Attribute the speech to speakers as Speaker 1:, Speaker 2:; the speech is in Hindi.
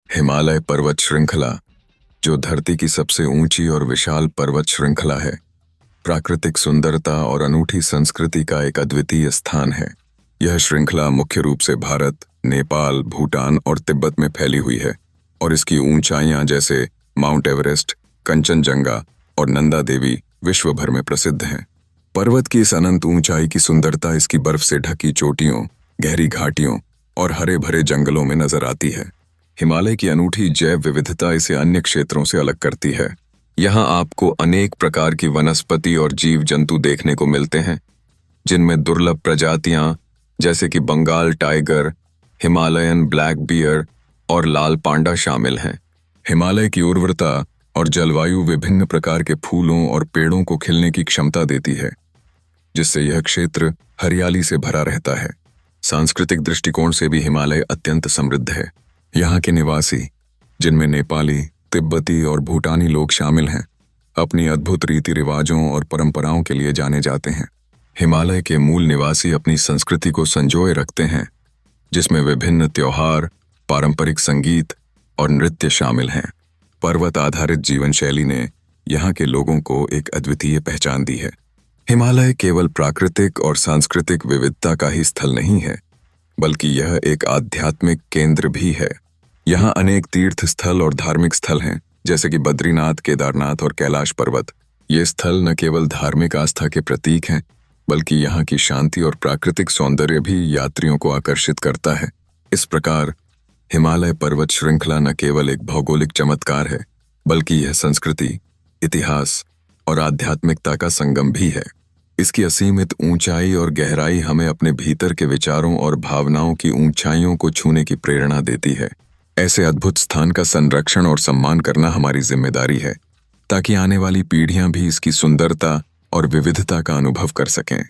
Speaker 1: हिमालय पर्वत श्रृंखला, जो धरती की सबसे ऊंची और विशाल पर्वत श्रृंखला है, प्राकृतिक सुंदरता और अनूठी संस्कृति का एक अद्वितीय स्थान है। यह श्रृंखला मुख्य रूप से भारत, नेपाल, भूटान और तिब्बत में फैली हुई है और इसकी ऊंचाइयां जैसे माउंट एवरेस्ट, कंचनजंगा और नंदा देवी विश्व भर में प्रसिद्ध हैं। पर्वत की इस अनंत ऊंचाई की सुंदरता इसकी बर्फ से ढकी चोटियों, गहरी घाटियों और हरे भरे जंगलों में नजर आती है। हिमालय की अनूठी जैव विविधता इसे अन्य क्षेत्रों से अलग करती है। यहाँ आपको अनेक प्रकार की वनस्पति और जीव जंतु देखने को मिलते हैं, जिनमें दुर्लभ प्रजातियां जैसे कि Bengal tiger, Himalayan black bear और लाल पांडा शामिल हैं। हिमालय की उर्वरता और जलवायु विभिन्न प्रकार के फूलों और पेड़ों को खिलने की क्षमता देती है, जिससे यह क्षेत्र हरियाली से भरा रहता है। सांस्कृतिक दृष्टिकोण से भी हिमालय अत्यंत समृद्ध है। यहाँ के निवासी, जिनमें नेपाली, तिब्बती और भूटानी लोग शामिल हैं, अपनी अद्भुत रीति रिवाजों और परंपराओं के लिए जाने जाते हैं। हिमालय के मूल निवासी अपनी संस्कृति को संजोए रखते हैं, जिसमें विभिन्न त्योहार, पारंपरिक संगीत और नृत्य शामिल हैं। पर्वत आधारित जीवन शैली ने यहाँ के लोगों को एक अद्वितीय पहचान दी है। हिमालय केवल प्राकृतिक और सांस्कृतिक विविधता का ही स्थल नहीं है, बल्कि यह एक आध्यात्मिक केंद्र भी है। यहाँ अनेक तीर्थ स्थल और धार्मिक स्थल हैं, जैसे कि बद्रीनाथ, केदारनाथ और कैलाश पर्वत। ये स्थल न केवल धार्मिक आस्था के प्रतीक हैं, बल्कि यहाँ की शांति और प्राकृतिक सौंदर्य भी यात्रियों को आकर्षित करता है। इस प्रकार हिमालय पर्वत श्रृंखला न केवल एक भौगोलिक चमत्कार है, बल्कि यह संस्कृति, इतिहास और आध्यात्मिकता का संगम भी है। इसकी असीमित ऊंचाई और गहराई हमें अपने भीतर के विचारों और भावनाओं की ऊंचाइयों को छूने की प्रेरणा देती है। ऐसे अद्भुत स्थान का संरक्षण और सम्मान करना हमारी जिम्मेदारी है, ताकि आने वाली पीढ़ियां भी इसकी सुंदरता और विविधता का अनुभव कर सकें।